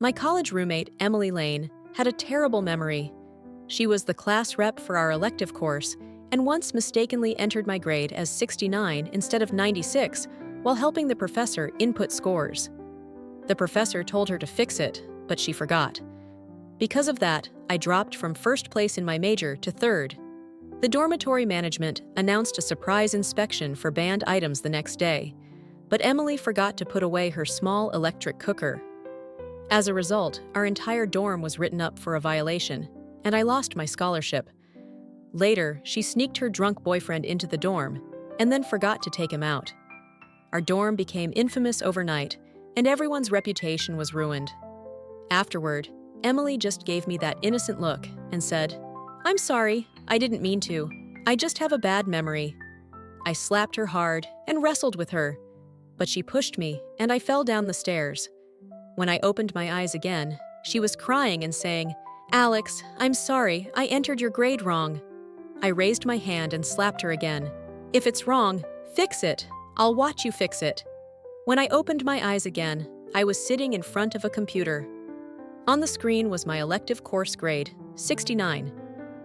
My college roommate, Emily Lane, had a terrible memory. She was the class rep for our elective course and once mistakenly entered my grade as 69 instead of 96 while helping the professor input scores. The professor told her to fix it, but she forgot. Because of that, I dropped from first place in my major to third. The dormitory management announced a surprise inspection for banned items the next day, but Emily forgot to put away her small electric cooker. As a result, our entire dorm was written up for a violation, and I lost my scholarship. Later, she sneaked her drunk boyfriend into the dorm and then forgot to take him out. Our dorm became infamous overnight, and everyone's reputation was ruined. Afterward, Emily just gave me that innocent look and said, "I'm sorry, I didn't mean to. I just have a bad memory." I slapped her hard and wrestled with her, but she pushed me and I fell down the stairs. When I opened my eyes again, she was crying and saying, "Alex, I'm sorry, I entered your grade wrong." I raised my hand and slapped her again. "If it's wrong, fix it. I'll watch you fix it." When I opened my eyes again, I was sitting in front of a computer. On the screen was my elective course grade, 69,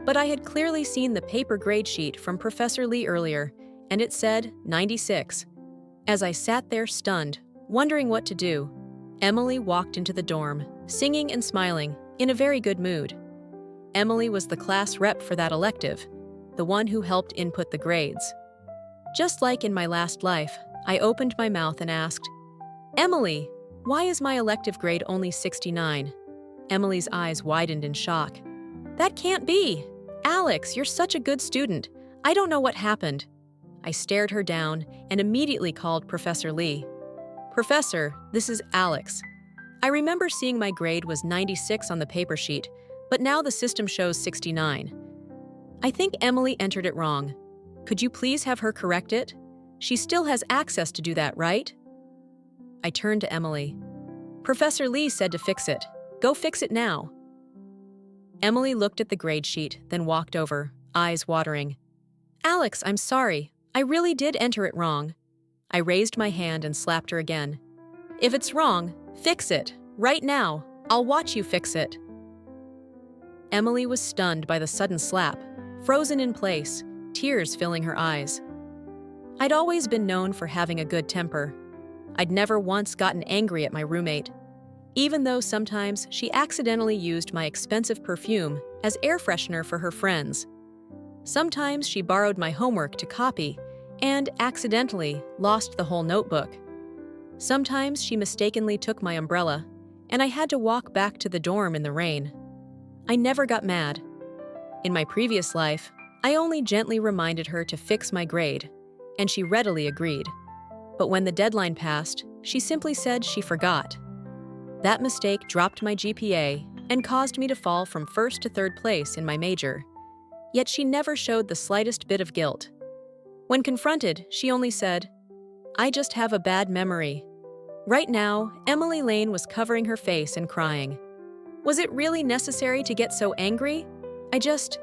but I had clearly seen the paper grade sheet from Professor Lee earlier, and it said 96. As I sat there stunned, wondering what to do, Emily walked into the dorm, singing and smiling, in a very good mood. Emily was the class rep for that elective, the one who helped input the grades. Just like in my last life, I opened my mouth and asked, "Emily, why is my elective grade only 69? Emily's eyes widened in shock. "That can't be! Alex, you're such a good student. I don't know what happened." I stared her down and immediately called Professor Lee. "Professor, this is Alex. I remember seeing my grade was 96 on the paper sheet, but now the system shows 69. I think Emily entered it wrong. Could you please have her correct it? She still has access to do that, right?" I turned to Emily. "Professor Lee said to fix it. Go fix it now." Emily looked at the grade sheet, then walked over, eyes watering. "Alex, I'm sorry. I really did enter it wrong." I raised my hand and slapped her again. "If it's wrong, fix it. Right now. I'll watch you fix it." Emily was stunned by the sudden slap, frozen in place, tears filling her eyes. I'd always been known for having a good temper. I'd never once gotten angry at my roommate, even though sometimes she accidentally used my expensive perfume as air freshener for her friends. Sometimes she borrowed my homework to copy and accidentally lost the whole notebook. Sometimes she mistakenly took my umbrella, and I had to walk back to the dorm in the rain. I never got mad. In my previous life, I only gently reminded her to fix my grade, and she readily agreed. But when the deadline passed, she simply said she forgot. That mistake dropped my GPA and caused me to fall from first to third place in my major. Yet she never showed the slightest bit of guilt. When confronted, she only said, "I just have a bad memory." Right now, Emily Lane was covering her face and crying. Was it really necessary to get so angry? I just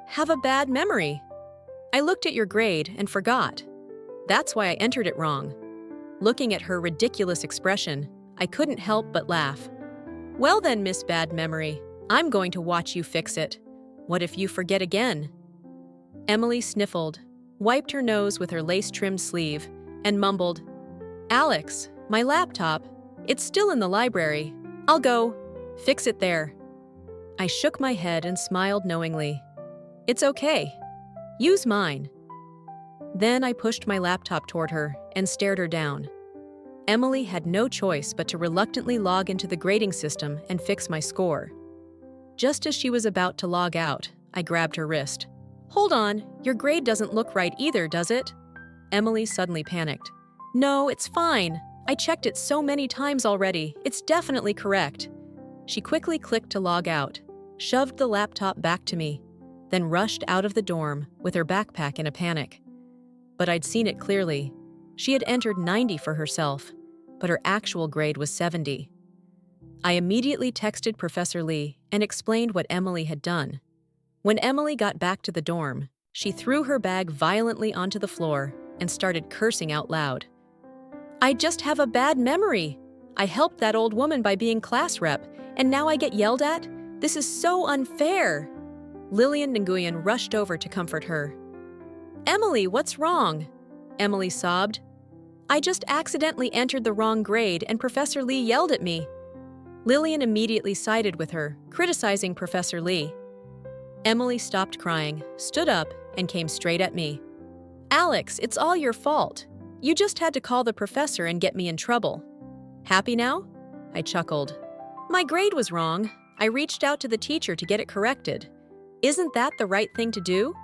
have a bad memory. I looked at your grade and forgot. That's why I entered it wrong. Looking at her ridiculous expression, I couldn't help but laugh. "Well then, Miss Bad Memory, I'm going to watch you fix it. What if you forget again?" Emily sniffled, wiped her nose with her lace-trimmed sleeve, and mumbled, "Alex, my laptop, it's still in the library. I'll go fix it there." I shook my head and smiled knowingly. "It's okay. Use mine." Then I pushed my laptop toward her and stared her down. Emily had no choice but to reluctantly log into the grading system and fix my score. Just as she was about to log out, I grabbed her wrist. "Hold on, your grade doesn't look right either, does it?" Emily suddenly panicked. "No, it's fine. I checked it so many times already. It's definitely correct." She quickly clicked to log out, shoved the laptop back to me, then rushed out of the dorm with her backpack in a panic. But I'd seen it clearly. She had entered 90 for herself, but her actual grade was 70. I immediately texted Professor Lee and explained what Emily had done. When Emily got back to the dorm, she threw her bag violently onto the floor and started cursing out loud. "I just have a bad memory. I helped that old woman by being class rep, and now I get yelled at? This is so unfair. Lillian Nguyen rushed over to comfort her. Emily, what's wrong? Emily sobbed. I just accidentally entered the wrong grade and Professor Lee yelled at me. Lillian immediately sided with her, criticizing Professor Lee. Emily stopped crying, stood up, and came straight at me. Alex, it's all your fault. You just had to call the professor and get me in trouble. Happy now? I chuckled. My grade was wrong. I reached out to the teacher to get it corrected. Isn't that the right thing to do?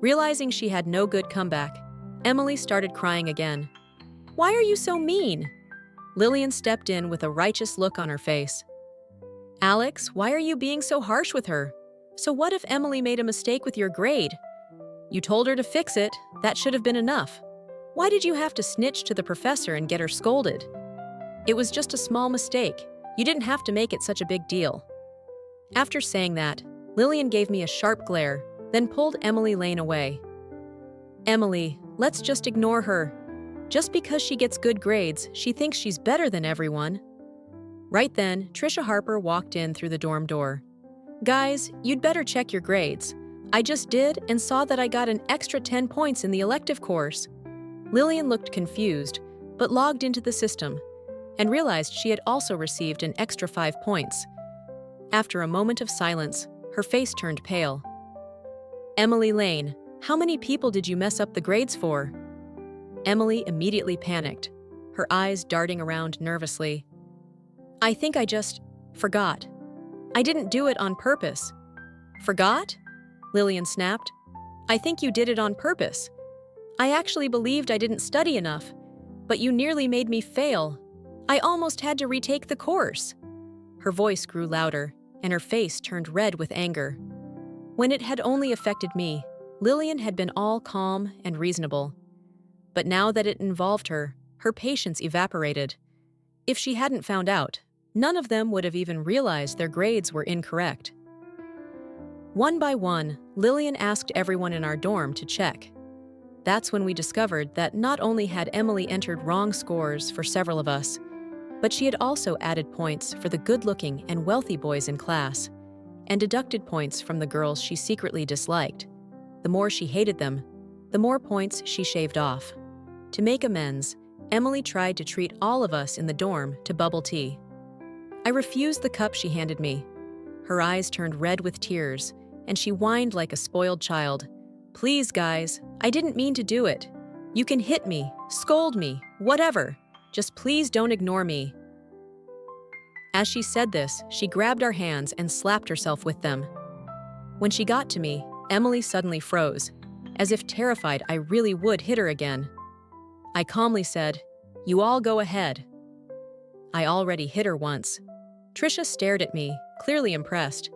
Realizing she had no good comeback, Emily started crying again. Why are you so mean? Lillian stepped in with a righteous look on her face. Alex, why are you being so harsh with her? So what if Emily made a mistake with your grade? You told her to fix it. That should have been enough. Why did you have to snitch to the professor and get her scolded? It was just a small mistake. You didn't have to make it such a big deal. After saying that, Lillian gave me a sharp glare, then pulled Emily Lane away. Emily, let's just ignore her. Just because she gets good grades, she thinks she's better than everyone. Right then, Trisha Harper walked in through the dorm door. Guys, you'd better check your grades. I just did and saw that I got an extra 10 points in the elective course. Lillian looked confused, but logged into the system and realized she had also received an extra 5 points. After a moment of silence, her face turned pale. Emily Lane, how many people did you mess up the grades for? Emily immediately panicked, her eyes darting around nervously. I think I just forgot. I didn't do it on purpose. Forgot? Lillian snapped. I think you did it on purpose. I actually believed I didn't study enough, but you nearly made me fail. I almost had to retake the course. Her voice grew louder, and her face turned red with anger. When it had only affected me, Lillian had been all calm and reasonable. But now that it involved her, her patience evaporated. If she hadn't found out, none of them would have even realized their grades were incorrect. One by one, Lillian asked everyone in our dorm to check. That's when we discovered that not only had Emily entered wrong scores for several of us, but she had also added points for the good-looking and wealthy boys in class, and deducted points from the girls she secretly disliked. The more she hated them, the more points she shaved off. To make amends, Emily tried to treat all of us in the dorm to bubble tea. I refused the cup she handed me. Her eyes turned red with tears, and she whined like a spoiled child. Please, guys, I didn't mean to do it. You can hit me, scold me, whatever. Just please don't ignore me. As she said this, she grabbed our hands and slapped herself with them. When she got to me, Emily suddenly froze, as if terrified I really would hit her again. I calmly said, "You all go ahead." I already hit her once. Trisha stared at me, clearly impressed.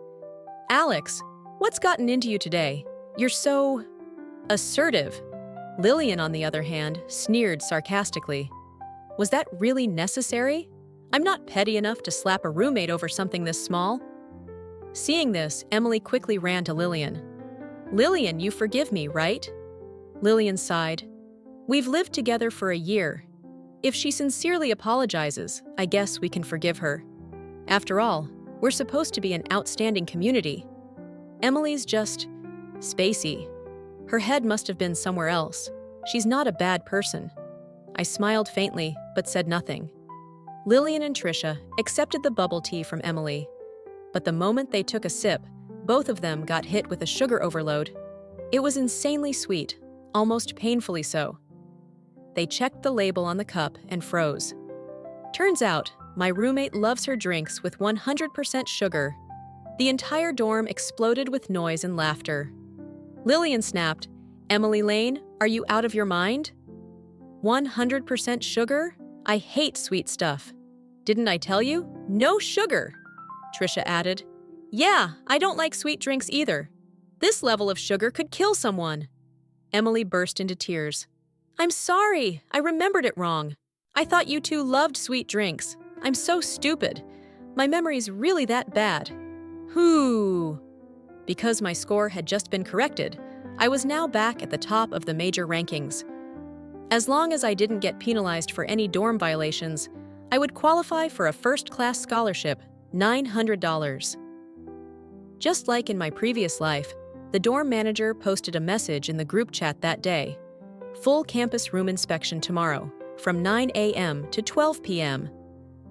Alex, what's gotten into you today? You're so assertive. Lillian, on the other hand, sneered sarcastically. Was that really necessary? I'm not petty enough to slap a roommate over something this small. Seeing this, Emily quickly ran to Lillian. Lillian, you forgive me, right? Lillian sighed. We've lived together for a year. If she sincerely apologizes, I guess we can forgive her. After all, we're supposed to be an outstanding community. Emily's just spacey. Her head must have been somewhere else. She's not a bad person. I smiled faintly, but said nothing. Lillian and Trisha accepted the bubble tea from Emily. But the moment they took a sip, both of them got hit with a sugar overload. It was insanely sweet, almost painfully so. They checked the label on the cup and froze. Turns out, my roommate loves her drinks with 100% sugar. The entire dorm exploded with noise and laughter. Lillian snapped, Emily Lane, are you out of your mind? 100% sugar? I hate sweet stuff. Didn't I tell you? No sugar, Trisha added. Yeah, I don't like sweet drinks either. This level of sugar could kill someone. Emily burst into tears. I'm sorry, I remembered it wrong. I thought you two loved sweet drinks. I'm so stupid. My memory's really that bad. Whew. Because my score had just been corrected, I was now back at the top of the major rankings. As long as I didn't get penalized for any dorm violations, I would qualify for a first-class scholarship, $900. Just like in my previous life, the dorm manager posted a message in the group chat that day. Full campus room inspection tomorrow, from 9 a.m. to 12 p.m.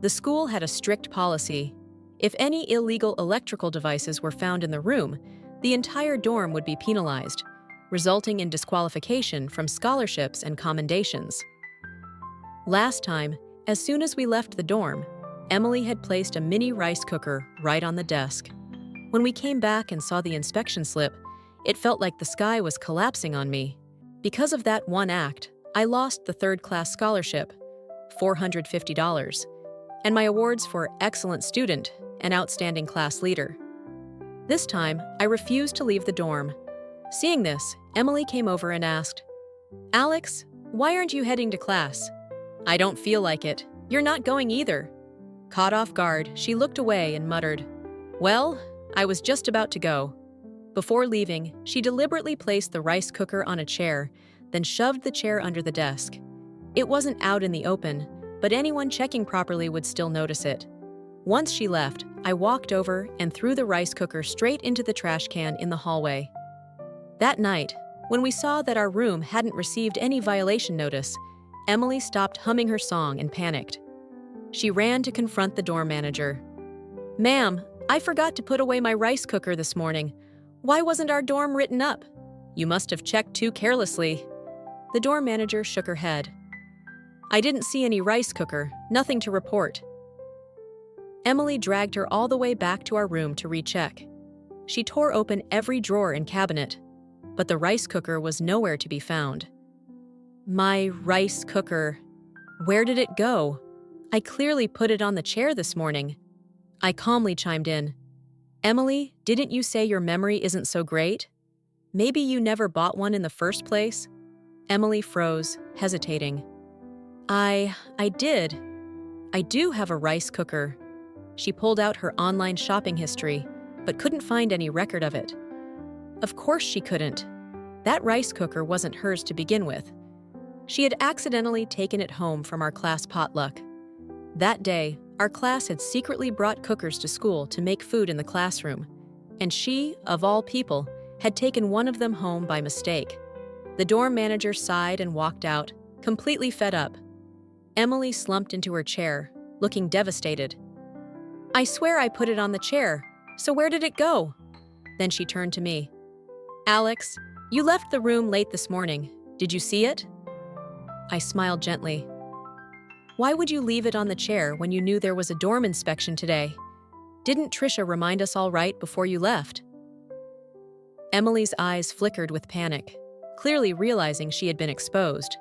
The school had a strict policy. If any illegal electrical devices were found in the room, the entire dorm would be penalized, resulting in disqualification from scholarships and commendations. Last time, as soon as we left the dorm, Emily had placed a mini rice cooker right on the desk. When we came back and saw the inspection slip, it felt like the sky was collapsing on me. Because of that one act, I lost the third-class scholarship, $450, and my awards for Excellent Student and Outstanding Class Leader. This time, I refused to leave the dorm. Seeing this, Emily came over and asked, "Alex, why aren't you heading to class?" "I don't feel like it. You're not going either." Caught off guard, she looked away and muttered, "Well, I was just about to go." Before leaving, she deliberately placed the rice cooker on a chair, then shoved the chair under the desk. It wasn't out in the open, but anyone checking properly would still notice it. Once she left, I walked over and threw the rice cooker straight into the trash can in the hallway. That night, when we saw that our room hadn't received any violation notice, Emily stopped humming her song and panicked. She ran to confront the dorm manager. "Ma'am, I forgot to put away my rice cooker this morning. Why wasn't our dorm written up? You must have checked too carelessly." The dorm manager shook her head. "I didn't see any rice cooker, nothing to report." Emily dragged her all the way back to our room to recheck. She tore open every drawer and cabinet, but the rice cooker was nowhere to be found. My rice cooker. Where did it go? I clearly put it on the chair this morning. I calmly chimed in. "Emily, didn't you say your memory isn't so great? Maybe you never bought one in the first place?" Emily froze, hesitating. I did. I do have a rice cooker." She pulled out her online shopping history, but couldn't find any record of it. Of course she couldn't. That rice cooker wasn't hers to begin with. She had accidentally taken it home from our class potluck. That day, our class had secretly brought cookers to school to make food in the classroom, and she, of all people, had taken one of them home by mistake. The dorm manager sighed and walked out, completely fed up. Emily slumped into her chair, looking devastated. "I swear I put it on the chair, so where did it go?" Then she turned to me. "Alex, you left the room late this morning. Did you see it?" I smiled gently. "Why would you leave it on the chair when you knew there was a dorm inspection today? Didn't Trisha remind us all right before you left?" Emily's eyes flickered with panic, clearly realizing she had been exposed.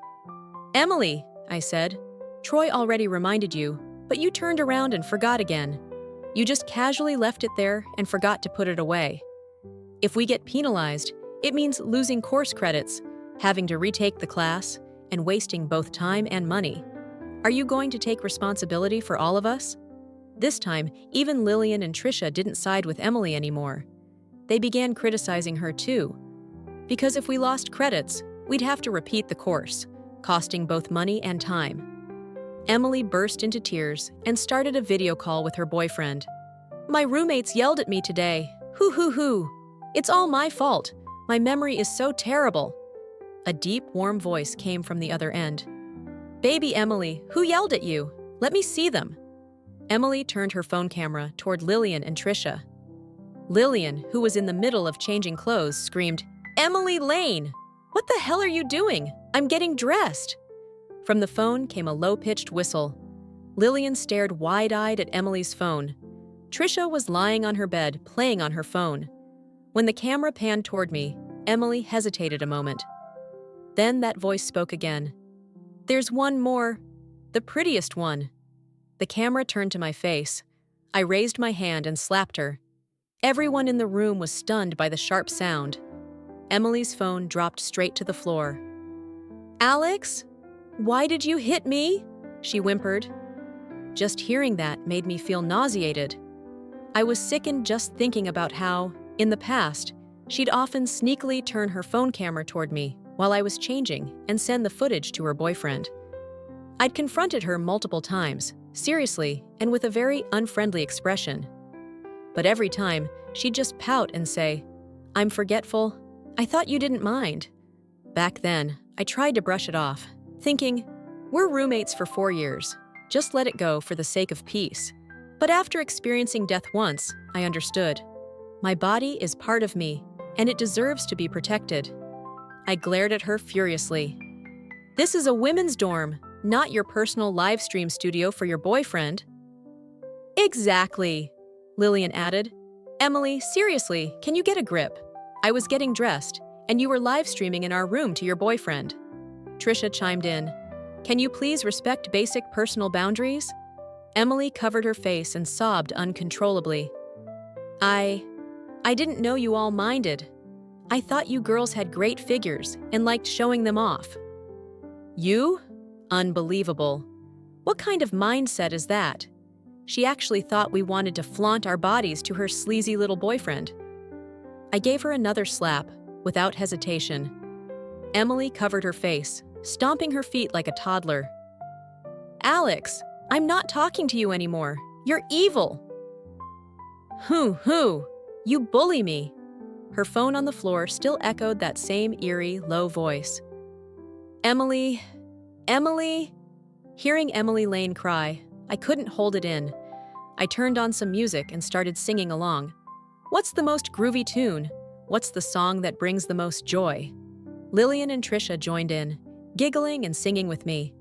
"Emily," I said, "Troy already reminded you, but you turned around and forgot again. You just casually left it there and forgot to put it away. If we get penalized, it means losing course credits, having to retake the class, and wasting both time and money. Are you going to take responsibility for all of us?" This time, even Lillian and Trisha didn't side with Emily anymore. They began criticizing her too. Because if we lost credits, we'd have to repeat the course, costing both money and time. Emily burst into tears and started a video call with her boyfriend. "My roommates yelled at me today. Hoo hoo hoo. It's all my fault. My memory is so terrible." A deep, warm voice came from the other end. "Baby Emily, who yelled at you? Let me see them." Emily turned her phone camera toward Lillian and Trisha. Lillian, who was in the middle of changing clothes, screamed, "Emily Lane! What the hell are you doing? I'm getting dressed." From the phone came a low-pitched whistle. Lillian stared wide-eyed at Emily's phone. Trisha was lying on her bed, playing on her phone. When the camera panned toward me, Emily hesitated a moment. Then that voice spoke again. "There's one more. The prettiest one." The camera turned to my face. I raised my hand and slapped her. Everyone in the room was stunned by the sharp sound. Emily's phone dropped straight to the floor. "Alex? Why did you hit me?" she whimpered. Just hearing that made me feel nauseated. I was sickened just thinking about how, in the past, she'd often sneakily turn her phone camera toward me while I was changing and send the footage to her boyfriend. I'd confronted her multiple times, seriously, and with a very unfriendly expression. But every time, she'd just pout and say, "I'm forgetful. I thought you didn't mind." Back then, I tried to brush it off, thinking, we're roommates for 4 years. Just let it go for the sake of peace. But after experiencing death once, I understood. My body is part of me, and it deserves to be protected. I glared at her furiously. This is a women's dorm, not your personal live stream studio for your boyfriend. Exactly, Lillian added. Emily, seriously, can you get a grip? I was getting dressed, and you were live streaming in our room to your boyfriend. Trisha chimed in. Can you please respect basic personal boundaries? Emily covered her face and sobbed uncontrollably. I didn't know you all minded. I thought you girls had great figures and liked showing them off. You? Unbelievable. What kind of mindset is that? She actually thought we wanted to flaunt our bodies to her sleazy little boyfriend. I gave her another slap, without hesitation. Emily covered her face, stomping her feet like a toddler. Alex, I'm not talking to you anymore. You're evil. Hoo, you bully me. Her phone on the floor still echoed that same eerie, low voice. Emily. Hearing Emily Lane cry, I couldn't hold it in. I turned on some music and started singing along. What's the most groovy tune? What's the song that brings the most joy? Lillian and Trisha joined in, giggling and singing with me.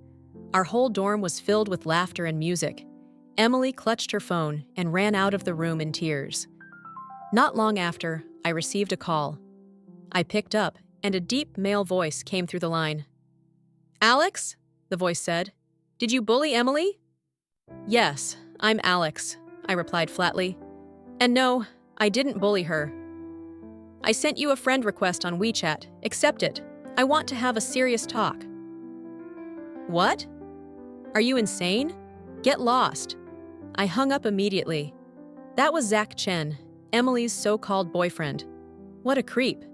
Our whole dorm was filled with laughter and music. Emily clutched her phone and ran out of the room in tears. Not long after, I received a call. I picked up, and a deep male voice came through the line. Alex? The voice said. Did you bully Emily? Yes, I'm Alex, I replied flatly. And no, I didn't bully her. I sent you a friend request on WeChat. Accept it. I want to have a serious talk. What? Are you insane? Get lost. I hung up immediately. That was Zach Chen, Emily's so-called boyfriend. What a creep.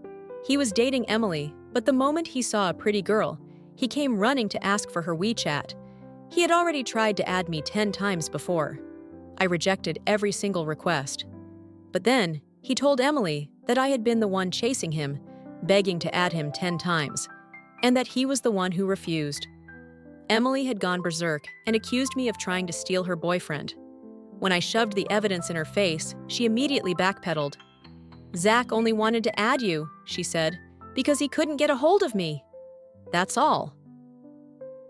He was dating Emily, but the moment he saw a pretty girl, he came running to ask for her WeChat. He had already tried to add me 10 times before. I rejected every single request. But then, he told Emily that I had been the one chasing him, begging to add him 10 times, and that he was the one who refused. Emily had gone berserk and accused me of trying to steal her boyfriend. When I shoved the evidence in her face, she immediately backpedaled. Zach only wanted to add you, she said, because he couldn't get a hold of me. That's all.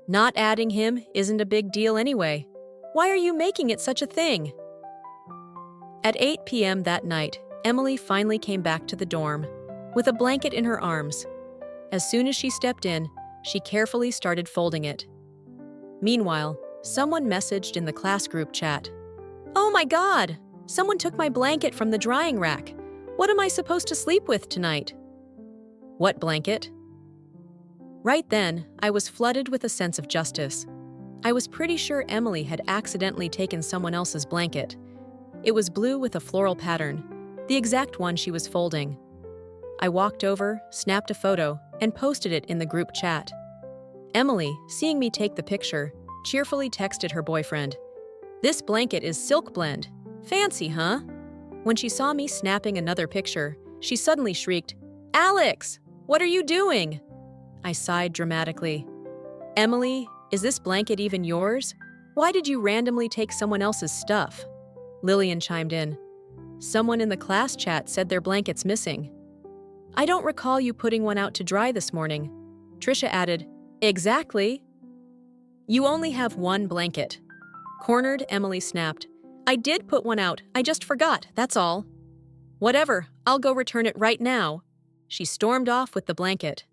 Not adding him isn't a big deal anyway. Why are you making it such a thing? At 8 p.m. that night, Emily finally came back to the dorm, with a blanket in her arms. As soon as she stepped in, she carefully started folding it. Meanwhile, someone messaged in the class group chat. Oh my God! Someone took my blanket from the drying rack. What am I supposed to sleep with tonight? What blanket? Right then, I was flooded with a sense of justice. I was pretty sure Emily had accidentally taken someone else's blanket. It was blue with a floral pattern, the exact one she was folding. I walked over, snapped a photo, and posted it in the group chat. Emily, seeing me take the picture, cheerfully texted her boyfriend. This blanket is Silk Blend. Fancy, huh? When she saw me snapping another picture, she suddenly shrieked, Alex, what are you doing? I sighed dramatically. Emily, is this blanket even yours? Why did you randomly take someone else's stuff? Lillian chimed in. Someone in the class chat said their blanket's missing. I don't recall you putting one out to dry this morning. Trisha added, Exactly. You only have one blanket. Cornered, Emily snapped. I did put one out, I just forgot, that's all. Whatever, I'll go return it right now. She stormed off with the blanket.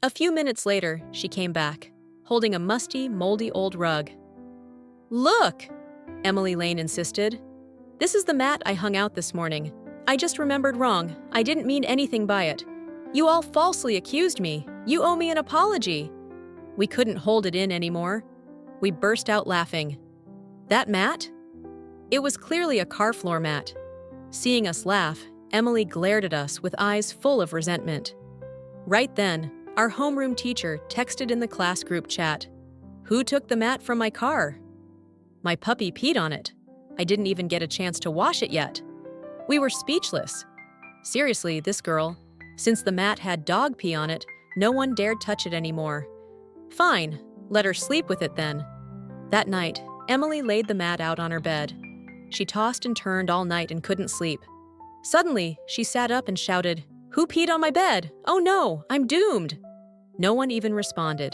A few minutes later, she came back, holding a musty, moldy old rug. Look, Emily Lane insisted. This is the mat I hung out this morning. I just remembered wrong. I didn't mean anything by it. You all falsely accused me. You owe me an apology. We couldn't hold it in anymore. We burst out laughing. That mat? It was clearly a car floor mat. Seeing us laugh, Emily glared at us with eyes full of resentment. Right then, our homeroom teacher texted in the class group chat, Who took the mat from my car? My puppy peed on it. I didn't even get a chance to wash it yet. We were speechless. Seriously, this girl. Since the mat had dog pee on it, no one dared touch it anymore. Fine, let her sleep with it then. That night, Emily laid the mat out on her bed. She tossed and turned all night and couldn't sleep. Suddenly, she sat up and shouted, "Who peed on my bed? Oh no, I'm doomed!" No one even responded.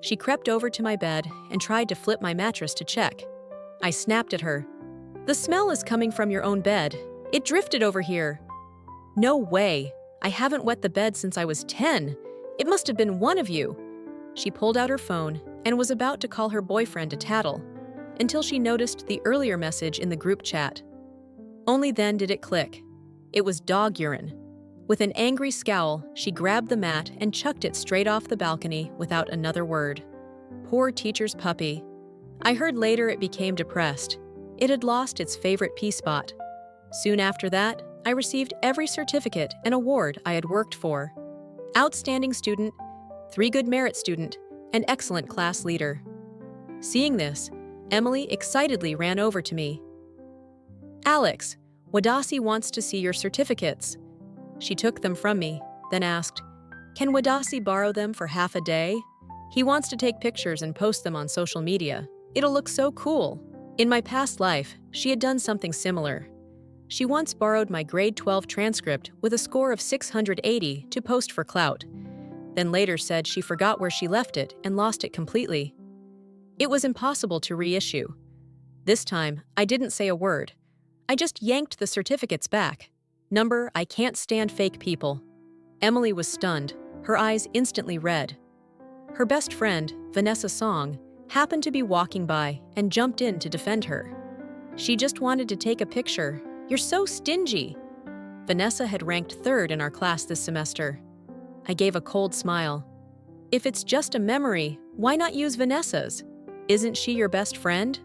She crept over to my bed and tried to flip my mattress to check. I snapped at her. "The smell is coming from your own bed. It drifted over here." "No way. I haven't wet the bed since I was 10. It must have been one of you." She pulled out her phone and was about to call her boyfriend to tattle, until she noticed the earlier message in the group chat. Only then did it click. It was dog urine. With an angry scowl, she grabbed the mat and chucked it straight off the balcony without another word. Poor teacher's puppy. I heard later it became depressed. It had lost its favorite pee spot. Soon after that, I received every certificate and award I had worked for. Outstanding student, 3 good merit student, and excellent class leader. Seeing this, Emily excitedly ran over to me. "Alex, Wadasi wants to see your certificates." She took them from me, then asked, "Can Wadasi borrow them for half a day? He wants to take pictures and post them on social media. It'll look so cool." In my past life, she had done something similar. She once borrowed my grade 12 transcript with a score of 680 to post for clout, then later said she forgot where she left it and lost it completely. It was impossible to reissue. This time, I didn't say a word. I just yanked the certificates back. Number, I can't stand fake people. Emily was stunned, her eyes instantly red. Her best friend, Vanessa Song, happened to be walking by and jumped in to defend her. She just wanted to take a picture. "You're so stingy." Vanessa had ranked 3rd in our class this semester. I gave a cold smile. "If it's just a memory, why not use Vanessa's? Isn't she your best friend?"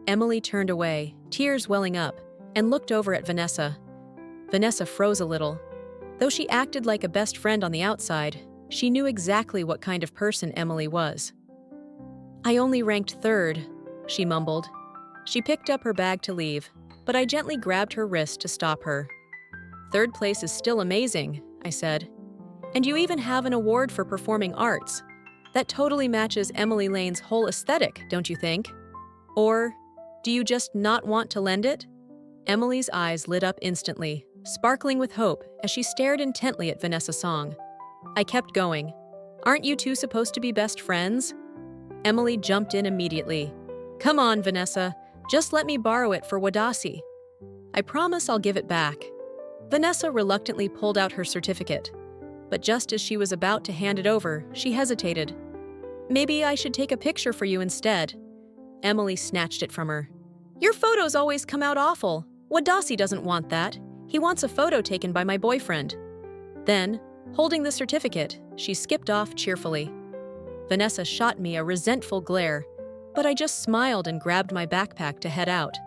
Emily turned away, tears welling up, and looked over at Vanessa. Vanessa froze a little. Though she acted like a best friend on the outside, she knew exactly what kind of person Emily was. "I only ranked 3rd, she mumbled. She picked up her bag to leave, but I gently grabbed her wrist to stop her. "3rd place is still amazing," I said. "And you even have an award for performing arts. That totally matches Emily Lane's whole aesthetic, don't you think? Or do you just not want to lend it?" Emily's eyes lit up instantly, sparkling with hope as she stared intently at Vanessa Song. I kept going. "Aren't you two supposed to be best friends?" Emily jumped in immediately. "Come on, Vanessa, just let me borrow it for Wadasi. I promise I'll give it back." Vanessa reluctantly pulled out her certificate, but just as she was about to hand it over, she hesitated. "Maybe I should take a picture for you instead." Emily snatched it from her. "Your photos always come out awful. Wadasi doesn't want that. He wants a photo taken by my boyfriend." Then, holding the certificate, she skipped off cheerfully. Vanessa shot me a resentful glare, but I just smiled and grabbed my backpack to head out.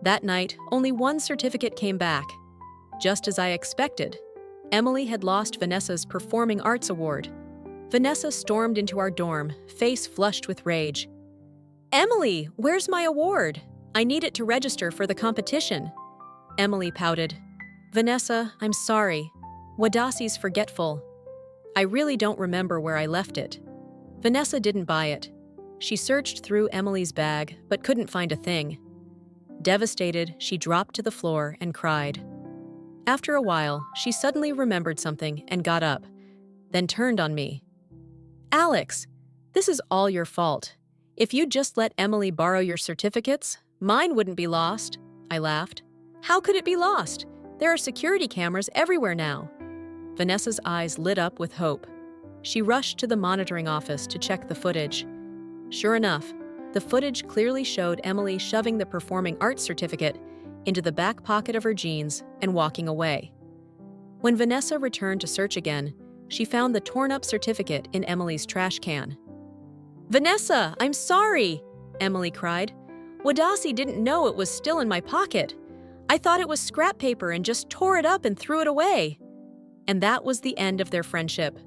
That night, only one certificate came back. Just as I expected, Emily had lost Vanessa's Performing Arts Award. Vanessa stormed into our dorm, face flushed with rage. "Emily, where's my award? I need it to register for the competition." Emily pouted. "Vanessa, I'm sorry. Wadasi's forgetful. I really don't remember where I left it." Vanessa didn't buy it. She searched through Emily's bag, but couldn't find a thing. Devastated, she dropped to the floor and cried. After a while, she suddenly remembered something and got up, then turned on me. "Alex, this is all your fault. If you'd just let Emily borrow your certificates, mine wouldn't be lost." I laughed. "How could it be lost? There are security cameras everywhere now." Vanessa's eyes lit up with hope. She rushed to the monitoring office to check the footage. Sure enough, the footage clearly showed Emily shoving the performing arts certificate into the back pocket of her jeans and walking away. When Vanessa returned to search again, she found the torn-up certificate in Emily's trash can. "Vanessa, I'm sorry," Emily cried. "Wadasi didn't know it was still in my pocket. I thought it was scrap paper and just tore it up and threw it away." And that was the end of their friendship.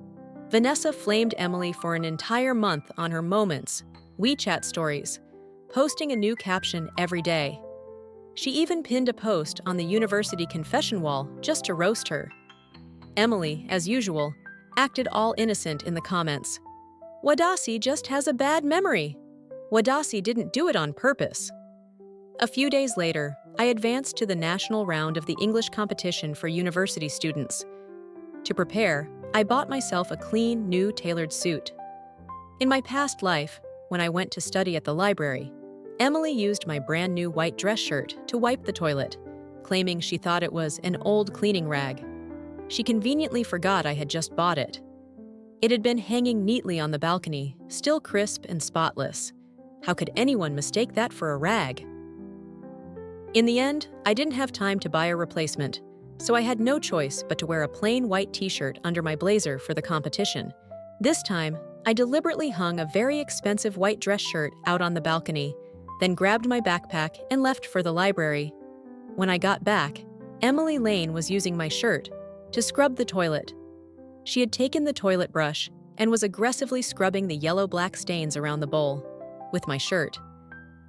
Vanessa flamed Emily for an entire month on her Moments, WeChat stories. posting a new caption every day. She even pinned a post on the university confession wall just to roast her. Emily, as usual, acted all innocent in the comments. Wadasi just has a bad memory. Wadasi didn't do it on purpose. A few days later, I advanced to the national round of the English competition for university students. To prepare, I bought myself a clean, new tailored suit. In my past life, when I went to study at the library, Emily used my brand new white dress shirt to wipe the toilet, claiming she thought it was an old cleaning rag. She conveniently forgot I had just bought it. It had been hanging neatly on the balcony, still crisp and spotless. How could anyone mistake that for a rag? In the end, I didn't have time to buy a replacement, so I had no choice but to wear a plain white t-shirt under my blazer for the competition. This time, I deliberately hung a very expensive white dress shirt out on the balcony, then grabbed my backpack and left for the library. When I got back, Emily Lane was using my shirt to scrub the toilet. She had taken the toilet brush and was aggressively scrubbing the yellow-black stains around the bowl with my shirt.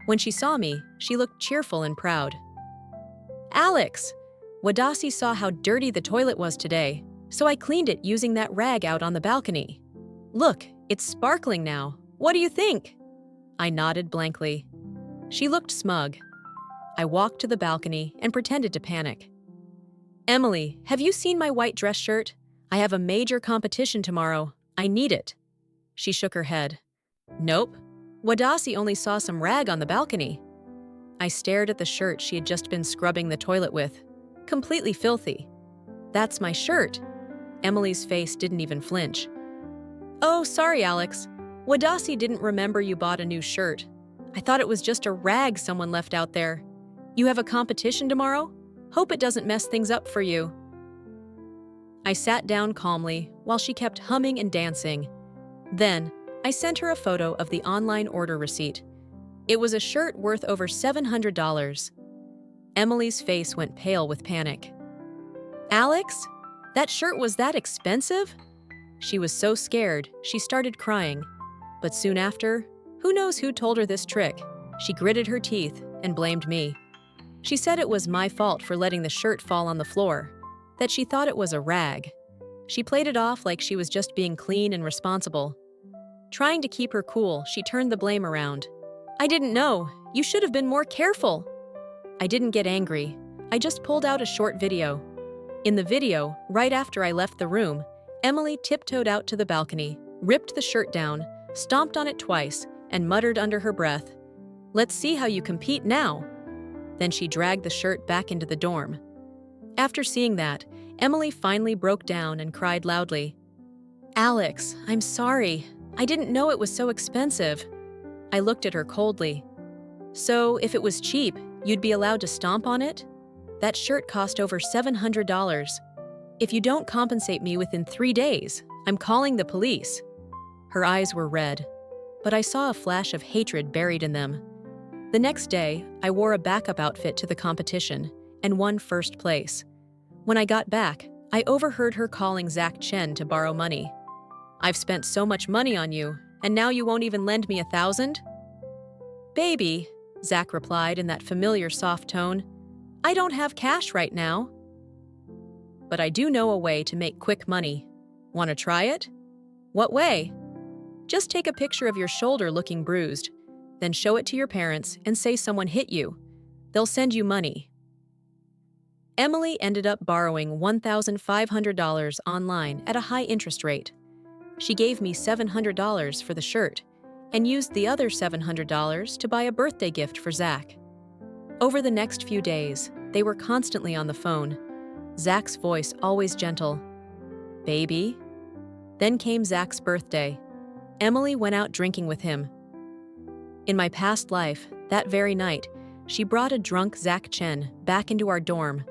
When she saw me, she looked cheerful and proud. "Alex, Wadasi saw how dirty the toilet was today, so I cleaned it using that rag out on the balcony. Look, it's sparkling now. What do you think?" I nodded blankly. She looked smug. I walked to the balcony and pretended to panic. "Emily, have you seen my white dress shirt? I have a major competition tomorrow. I need it." She shook her head. "Nope. Wadasi only saw some rag on the balcony." I stared at the shirt she had just been scrubbing the toilet with. Completely filthy. "That's my shirt." Emily's face didn't even flinch. "Oh, sorry, Alex. Wadasi didn't remember you bought a new shirt. I thought it was just a rag someone left out there. You have a competition tomorrow? Hope it doesn't mess things up for you." I sat down calmly while she kept humming and dancing. Then, I sent her a photo of the online order receipt. It was a shirt worth over $700. Emily's face went pale with panic. "Alex, that shirt was that expensive?" She was so scared, she started crying. But soon after, who knows who told her this trick? She gritted her teeth and blamed me. She said it was my fault for letting the shirt fall on the floor, that she thought it was a rag. She played it off like she was just being clean and responsible. Trying to keep her cool, she turned the blame around. "I didn't know. You should have been more careful." I didn't get angry. I just pulled out a short video. In the video, right after I left the room, Emily tiptoed out to the balcony, ripped the shirt down, stomped on it twice, and muttered under her breath, "Let's see how you compete now." Then she dragged the shirt back into the dorm. After seeing that, Emily finally broke down and cried loudly. "Alex, I'm sorry. I didn't know it was so expensive." I looked at her coldly. "So, if it was cheap, you'd be allowed to stomp on it? That shirt cost over $700. If you don't compensate me within 3 days, I'm calling the police." Her eyes were red, but I saw a flash of hatred buried in them. The next day, I wore a backup outfit to the competition and won first place. When I got back, I overheard her calling Zach Chen to borrow money. "I've spent so much money on you, and now you won't even lend me $1,000? "Baby," Zach replied in that familiar soft tone, "I don't have cash right now. But I do know a way to make quick money. Want to try it?" "What way?" "Just take a picture of your shoulder looking bruised, then show it to your parents and say someone hit you. They'll send you money." Emily ended up borrowing $1,500 online at a high interest rate. She gave me $700 for the shirt and used the other $700 to buy a birthday gift for Zach. Over the next few days, they were constantly on the phone, Zach's voice always gentle. "Baby?" Then came Zach's birthday. Emily went out drinking with him. In my past life, that very night, she brought a drunk Zach Chen back into our dorm.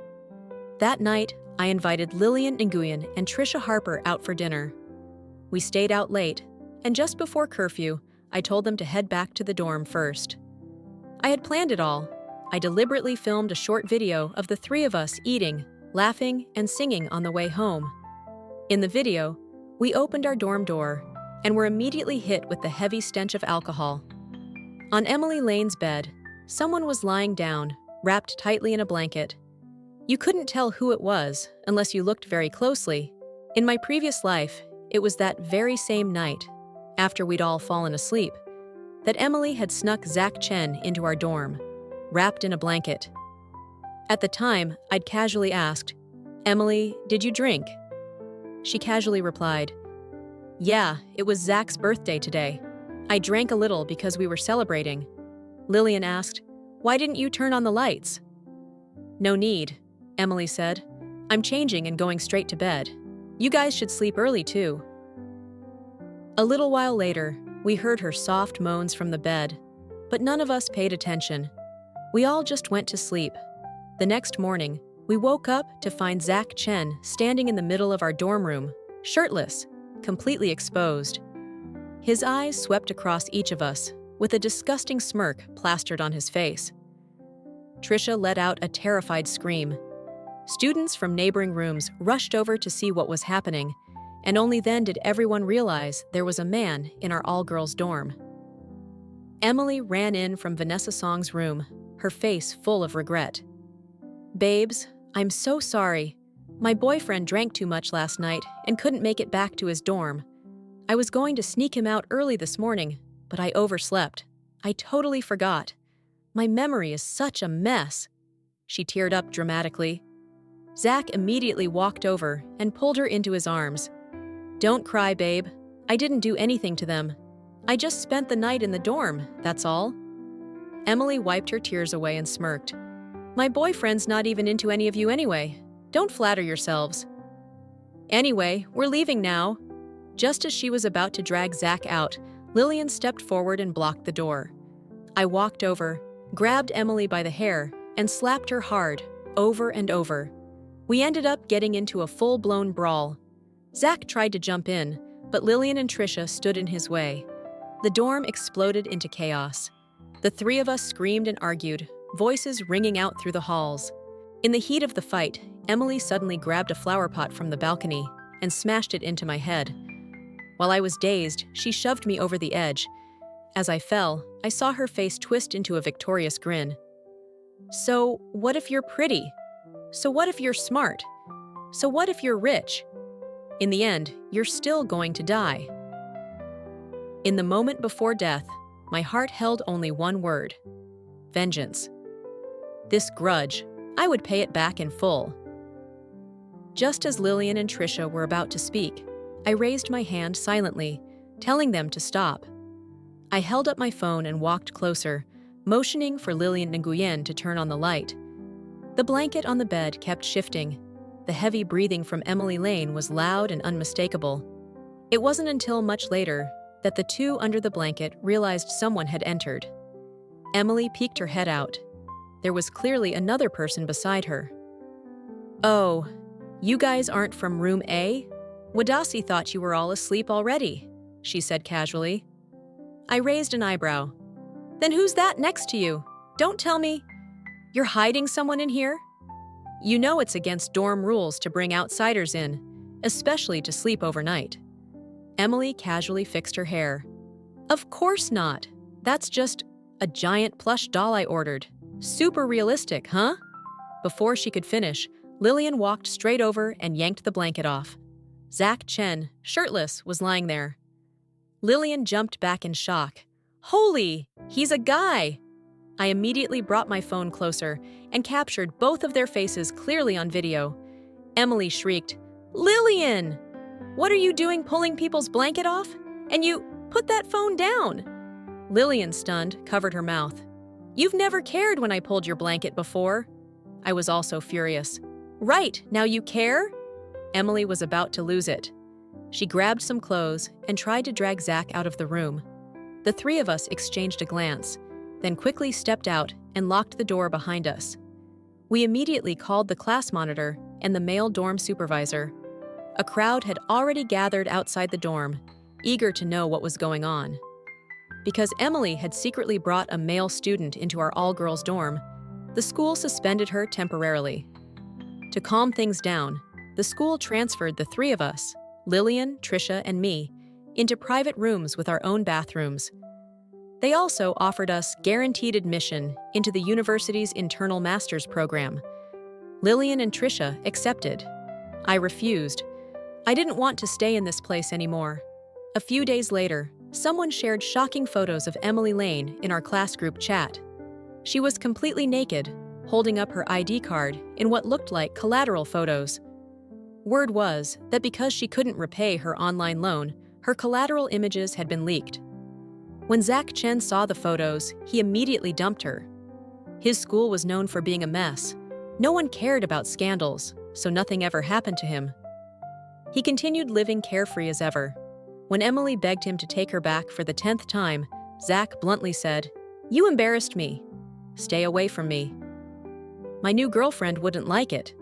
That night, I invited Lillian Nguyen and Trisha Harper out for dinner. We stayed out late, and just before curfew, I told them to head back to the dorm first. I had planned it all. I deliberately filmed a short video of the three of us eating, laughing, and singing on the way home. In the video, we opened our dorm door and were immediately hit with the heavy stench of alcohol. On Emily Lane's bed, someone was lying down, wrapped tightly in a blanket. You couldn't tell who it was unless you looked very closely. In my previous life, it was that very same night, after we'd all fallen asleep, that Emily had snuck Zach Chen into our dorm, wrapped in a blanket. At the time, I'd casually asked, "Emily, did you drink?" She casually replied, "Yeah, it was Zach's birthday today. I drank a little because we were celebrating." Lillian asked, "Why didn't you turn on the lights?" "No need," Emily said. "I'm changing and going straight to bed. You guys should sleep early too." A little while later, we heard her soft moans from the bed, but none of us paid attention. We all just went to sleep. The next morning, we woke up to find Zach Chen standing in the middle of our dorm room, shirtless, completely exposed. His eyes swept across each of us, with a disgusting smirk plastered on his face. Trisha let out a terrified scream. Students from neighboring rooms rushed over to see what was happening, and only then did everyone realize there was a man in our all-girls dorm. Emily ran in from Vanessa Song's room, her face full of regret. "Babes, I'm so sorry. My boyfriend drank too much last night and couldn't make it back to his dorm. I was going to sneak him out early this morning, but I overslept. I totally forgot. My memory is such a mess." She teared up dramatically. Zach immediately walked over and pulled her into his arms. "Don't cry, babe. I didn't do anything to them. I just spent the night in the dorm, that's all." Emily wiped her tears away and smirked. "My boyfriend's not even into any of you anyway. Don't flatter yourselves." "Anyway, we're leaving now." Just as she was about to drag Zach out, Lillian stepped forward and blocked the door. I walked over, grabbed Emily by the hair, and slapped her hard, over and over. We ended up getting into a full-blown brawl. Zach tried to jump in, but Lillian and Trisha stood in his way. The dorm exploded into chaos. The three of us screamed and argued, voices ringing out through the halls. In the heat of the fight, Emily suddenly grabbed a flower pot from the balcony and smashed it into my head. While I was dazed, she shoved me over the edge. As I fell, I saw her face twist into a victorious grin. "So, what if you're pretty? So what if you're smart? So what if you're rich? In the end, you're still going to die." In the moment before death, my heart held only one word: vengeance. This grudge, I would pay it back in full. Just as Lillian and Trisha were about to speak, I raised my hand silently, telling them to stop. I held up my phone and walked closer, motioning for Lillian Nguyen to turn on the light. The blanket on the bed kept shifting. The heavy breathing from Emily Lane was loud and unmistakable. It wasn't until much later that the two under the blanket realized someone had entered. Emily peeked her head out. There was clearly another person beside her. "Oh, you guys aren't from room A? Wadasi thought you were all asleep already," she said casually. I raised an eyebrow. "Then who's that next to you? Don't tell me you're hiding someone in here? You know it's against dorm rules to bring outsiders in, especially to sleep overnight." Emily casually fixed her hair. "Of course not. That's just a giant plush doll I ordered. Super realistic, huh?" Before she could finish, Lillian walked straight over and yanked the blanket off. Zach Chen, shirtless, was lying there. Lillian jumped back in shock. "Holy, he's a guy!" I immediately brought my phone closer and captured both of their faces clearly on video. Emily shrieked, "Lillian! What are you doing pulling people's blanket off? And you, put that phone down!" Lillian, stunned, covered her mouth. "You've never cared when I pulled your blanket before." I was also furious. "Right, now you care?" Emily was about to lose it. She grabbed some clothes and tried to drag Zach out of the room. The three of us exchanged a glance, then quickly stepped out and locked the door behind us. We immediately called the class monitor and the male dorm supervisor. A crowd had already gathered outside the dorm, eager to know what was going on. Because Emily had secretly brought a male student into our all-girls dorm, the school suspended her temporarily. To calm things down, the school transferred the three of us, Lillian, Trisha, and me, into private rooms with our own bathrooms. They also offered us guaranteed admission into the university's internal master's program. Lillian and Trisha accepted. I refused. I didn't want to stay in this place anymore. A few days later, someone shared shocking photos of Emily Lane in our class group chat. She was completely naked, holding up her ID card in what looked like collateral photos. Word was that because she couldn't repay her online loan, her collateral images had been leaked. When Zach Chen saw the photos, he immediately dumped her. His school was known for being a mess. No one cared about scandals, so nothing ever happened to him. He continued living carefree as ever. When Emily begged him to take her back for the 10th time, Zach bluntly said, "You embarrassed me. Stay away from me." My new girlfriend wouldn't like it.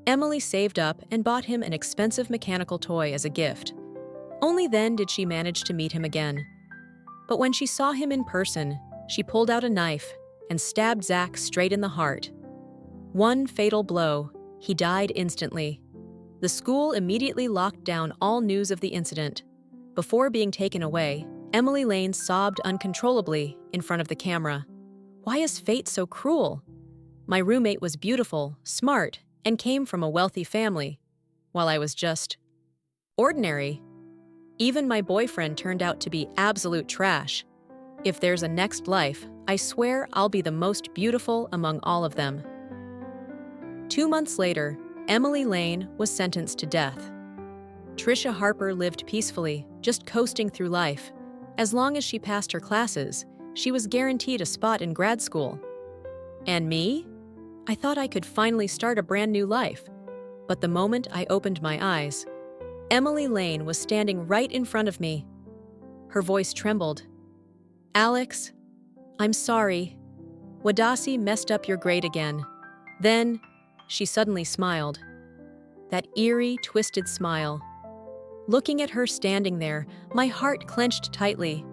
Emily saved up and bought him an expensive mechanical toy as a gift. Only then did she manage to meet him again. But when she saw him in person, she pulled out a knife and stabbed Zach straight in the heart. One fatal blow, he died instantly. The school immediately locked down all news of the incident. Before being taken away, Emily Lane sobbed uncontrollably in front of the camera. Why is fate so cruel? My roommate was beautiful, smart, and came from a wealthy family, while I was just ordinary. Even my boyfriend turned out to be absolute trash. If there's a next life, I swear I'll be the most beautiful among all of them. 2 months later, Emily Lane was sentenced to death. Trisha Harper lived peacefully, just coasting through life. As long as she passed her classes, she was guaranteed a spot in grad school. And me? I thought I could finally start a brand new life. But the moment I opened my eyes, Emily Lane was standing right in front of me. Her voice trembled. "Alex, I'm sorry. Wadasi messed up your grade again." Then, she suddenly smiled. That eerie, twisted smile. Looking at her standing there, my heart clenched tightly.